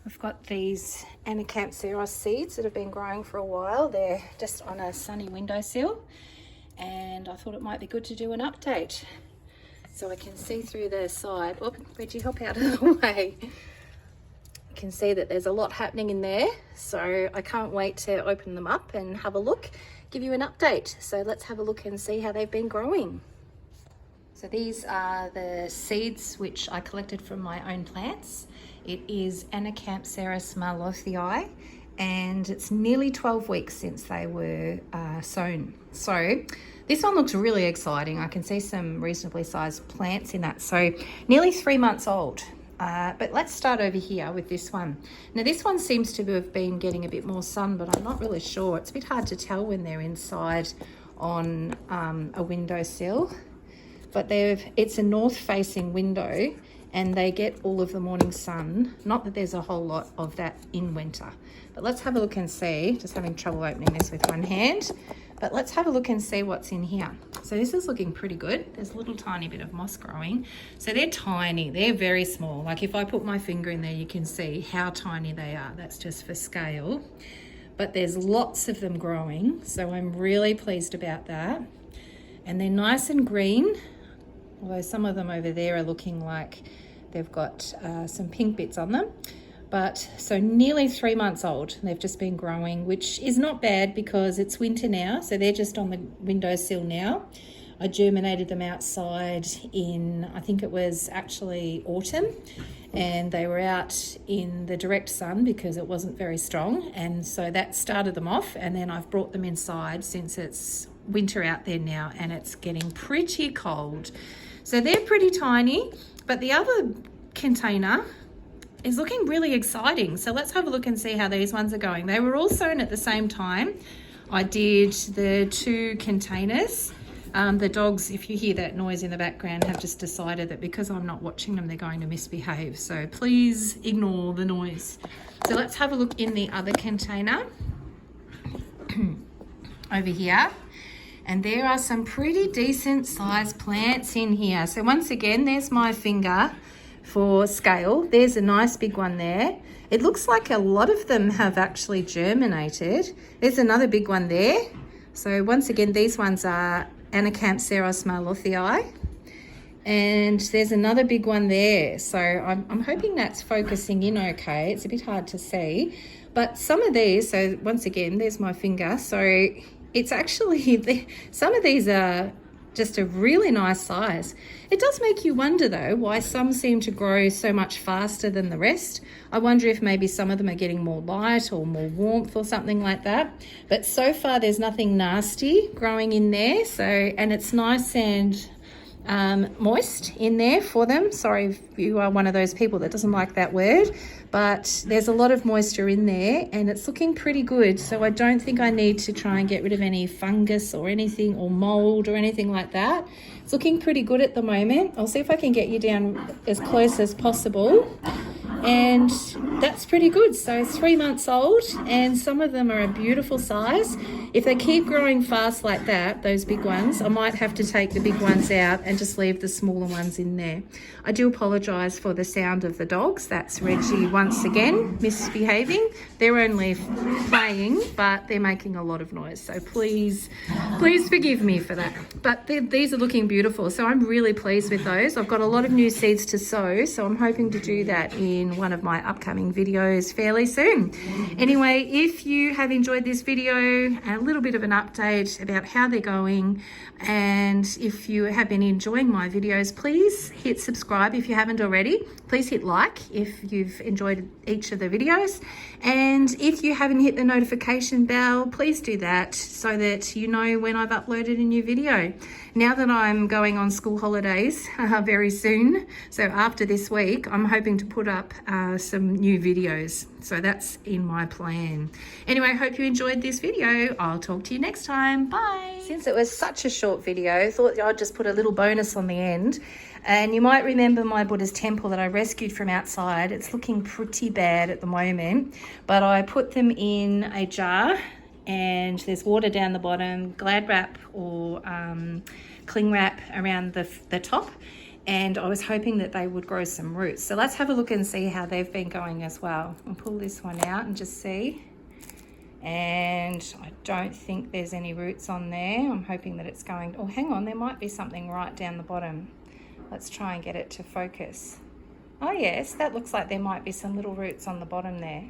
I've got these Anacampseros seeds that have been growing for a while. They're just on a sunny windowsill, and I thought it might be good to do an update so I can see through the side. Oh, Reggie, help out of the way. You can see that there's a lot happening in there, so I can't wait to open them up and have a look, give you an update. So let's have a look and see how they've been growing. So these are the seeds which I collected from my own plants. It is Anacampseros marlothii, and it's nearly 12 weeks since they were sown. So this one looks really exciting. I can see some reasonably sized plants in that. So nearly 3 months old. But let's start over here with this one. Now this one seems to have been getting a bit more sun, but I'm not really sure. It's a bit hard to tell when they're inside on a windowsill. But it's a north-facing window, and they get all of the morning sun. Not that there's a whole lot of that in winter. But let's have a look and see. Just having trouble opening this with one hand. But let's have a look and see what's in here. So this is looking pretty good. There's a little tiny bit of moss growing. So they're tiny. They're very small. Like if I put my finger in there, you can see how tiny they are. That's just for scale. But there's lots of them growing. So I'm really pleased about that. And they're nice and green. Although some of them over there are looking like they've got some pink bits on them. But so nearly 3 months old, they've just been growing, which is not bad because it's winter now. So they're just on the windowsill now. I germinated them outside in, I think it was actually autumn, and they were out in the direct sun because it wasn't very strong. And so that started them off, and then I've brought them inside since it's winter out there now and it's getting pretty cold. So they're pretty tiny, but the other container is looking really exciting. So let's have a look and see how these ones are going. They were all sown at the same time. I did the 2 containers. The dogs, if you hear that noise in the background, have just decided that because I'm not watching them, they're going to misbehave. So please ignore the noise. So let's have a look in the other container over here. And there are some pretty decent sized plants in here. So once again, there's my finger for scale. There's a nice big one there. It looks like a lot of them have actually germinated. There's another big one there. So once again, these ones are Anacampseros marlothii. And there's another big one there. So I'm hoping that's focusing in okay. It's a bit hard to see. But some of these, so once again, there's my finger. So it's actually, some of these are just a really nice size. It does make you wonder though, why some seem to grow so much faster than the rest. I wonder if maybe some of them are getting more light or more warmth or something like that. But so far there's nothing nasty growing in there. So, and it's nice and moist in there for them. Sorry if you are one of those people that doesn't like that word, but there's a lot of moisture in there and it's looking pretty good. So I don't think I need to try and get rid of any fungus or anything or mold or anything like that. It's looking pretty good at the moment. I'll see if I can get you down as close as possible. And that's pretty good. So 3 months old, and some of them are a beautiful size. If they keep growing fast like that, those big ones, I might have to take the big ones out and just leave the smaller ones in there. I do apologise for the sound of the dogs. That's Reggie once again misbehaving. They're only playing, but they're making a lot of noise. So please forgive me for that. But these are looking beautiful. So I'm really pleased with those. I've got a lot of new seeds to sow, so I'm hoping to do that in one of my upcoming videos fairly soon. Anyway, if you have enjoyed this video, a little bit of an update about how they're going, and if you have been enjoying my videos, please hit subscribe if you haven't already. Please hit like if you've enjoyed each of the videos, and if you haven't hit the notification bell, please do that so that you know when I've uploaded a new video. Now that I'm going on school holidays very soon, so after this week, I'm hoping to put up some new videos. So that's in my plan. Anyway, I hope you enjoyed this video. I'll talk to you next time. Bye. Since it was such a short video, I thought I'd just put a little bonus on the end. And you might remember my Buddha's temple that I rescued from outside. It's looking pretty bad at the moment, but I put them in a jar and there's water down the bottom, Glad wrap or cling wrap around the top. and I was hoping that they would grow some roots. So let's have a look and see how they've been going as well. I'll pull this one out and just see. And I don't think there's any roots on there. I'm hoping that it's going, oh, hang on, there might be something right down the bottom. Let's try and get it to focus. Oh yes, that looks like there might be some little roots on the bottom there.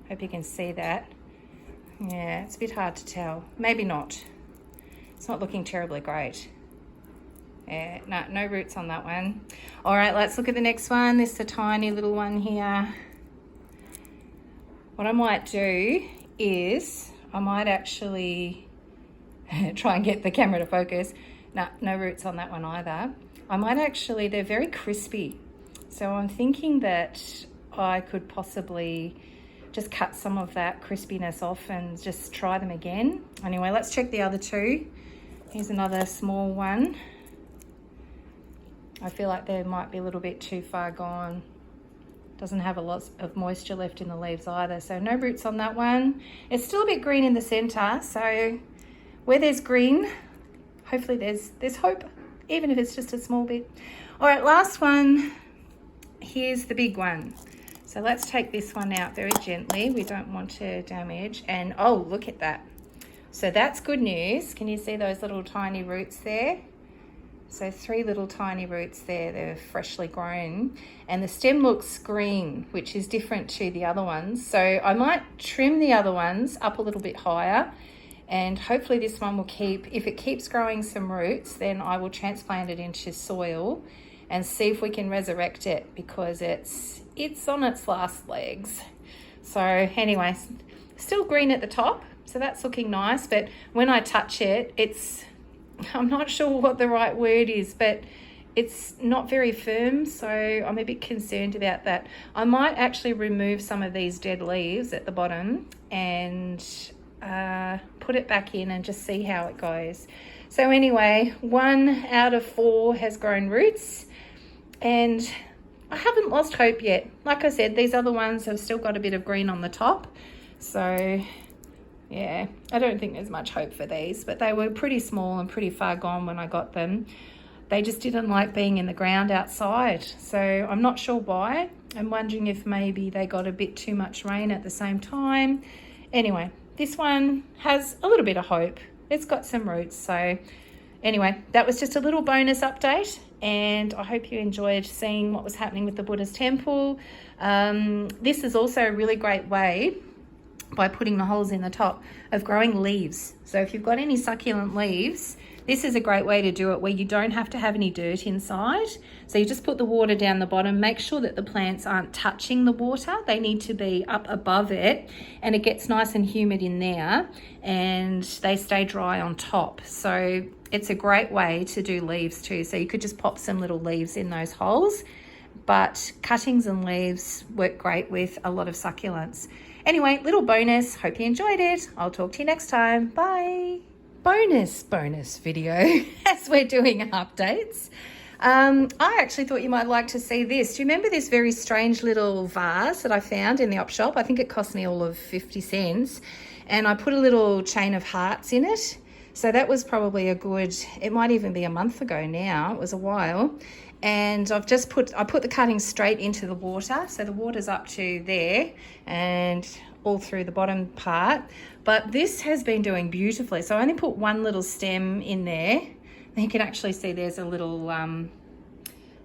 Hope you can see that. Yeah, it's a bit hard to tell. Maybe not. It's not looking terribly great. Yeah, no roots on that one. All right, let's look at the next one. This is a tiny little one here. What I might do is I might actually try and get the camera to focus. No roots on that one either. I might actually, they're very crispy. So I'm thinking that I could possibly just cut some of that crispiness off and just try them again. Anyway, let's check the other two. Here's another small one. I feel like they might be a little bit too far gone. Doesn't have a lot of moisture left in the leaves either, so no roots on that one. It's still a bit green in the center, so where there's green, hopefully there's hope, even if it's just a small bit. All right, last one. Here's the big one. So let's take this one out very gently. We don't want to damage. And oh, look at that. So that's good news. Can you see those little tiny roots there? So 3 little tiny roots there, they're freshly grown. And the stem looks green, which is different to the other ones. So I might trim the other ones up a little bit higher, and hopefully this one will keep, if it keeps growing some roots, then I will transplant it into soil and see if we can resurrect it, because it's on its last legs. So anyway, still green at the top, so that's looking nice, but when I touch it, I'm not sure what the right word is, but it's not very firm, so I'm a bit concerned about that. I might actually remove some of these dead leaves at the bottom and put it back in and just see how it goes. So anyway, 1 out of 4 has grown roots, and I haven't lost hope yet. Like I said, these other ones have still got a bit of green on the top, so yeah, I don't think there's much hope for these, but they were pretty small and pretty far gone when I got them. They just didn't like being in the ground outside, so I'm not sure why. I'm wondering if maybe they got a bit too much rain at the same time. Anyway, this one has a little bit of hope. It's got some roots. So anyway, that was just a little bonus update, and I hope you enjoyed seeing what was happening with the Buddha's temple. This is also a really great way, by putting the holes in the top, of growing leaves. So if you've got any succulent leaves, this is a great way to do it, where you don't have to have any dirt inside. So you just put the water down the bottom, make sure that the plants aren't touching the water. They need to be up above it, and it gets nice and humid in there, and they stay dry on top. So it's a great way to do leaves too. So you could just pop some little leaves in those holes, but cuttings and leaves work great with a lot of succulents. Anyway, little bonus. Hope you enjoyed it. I'll talk to you next time. Bye. Bonus video as we're doing updates. I actually thought you might like to see this. Do you remember this very strange little vase that I found in the op shop? I think it cost me all of 50 cents. And I put a little chain of hearts in it. So that was probably it might even be a month ago now. It was a while. And I put the cuttings straight into the water. So the water's up to there and all through the bottom part. But this has been doing beautifully. So I only put one little stem in there. And you can actually see there's a little, I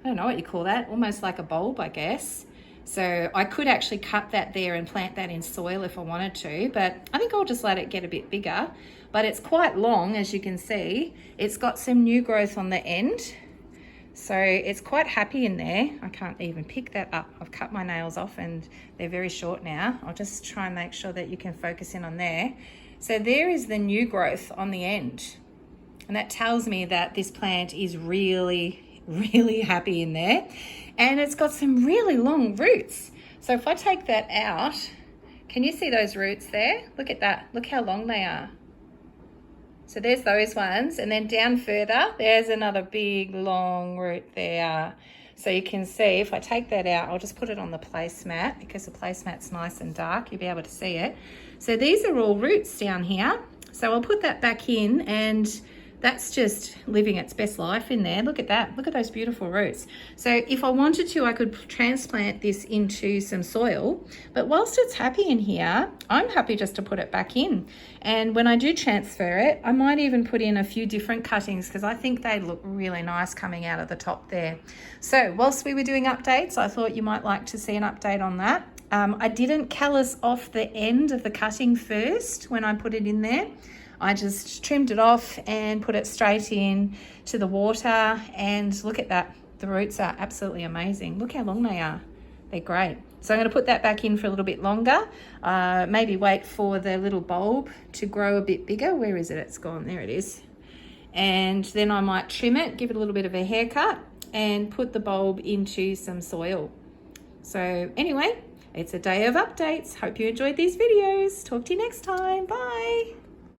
don't know what you call that, almost like a bulb, I guess. So I could actually cut that there and plant that in soil if I wanted to, but I think I'll just let it get a bit bigger. But it's quite long, as you can see. It's got some new growth on the end. So it's quite happy in there. I can't even pick that up. I've cut my nails off and they're very short now. I'll just try and make sure that you can focus in on there. So there is the new growth on the end. And that tells me that this plant is really, really happy in there. And it's got some really long roots. So if I take that out, can you see those roots there? Look at that. Look how long they are. So there's those ones, and then down further, there's another big long root there. So you can see, if I take that out, I'll just put it on the placemat because the placemat's nice and dark, you'll be able to see it. So these are all roots down here. So I'll put that back in, and That's just living its best life in there. Look at that. Look at those beautiful roots. So if I wanted to, I could transplant this into some soil. But whilst it's happy in here, I'm happy just to put it back in. And when I do transfer it, I might even put in a few different cuttings because I think they look really nice coming out of the top there. So whilst we were doing updates, I thought you might like to see an update on that. I didn't callus off the end of the cutting first when I put it in there. I just trimmed it off and put it straight in to the water, and look at that. The roots are absolutely amazing. Look how long they are. They're great. So I'm going to put that back in for a little bit longer. Maybe wait for the little bulb to grow a bit bigger. Where is it? It's gone. There it is. And then I might trim it, give it a little bit of a haircut, and put the bulb into some soil. So anyway, it's a day of updates. Hope you enjoyed these videos. Talk to you next time. Bye.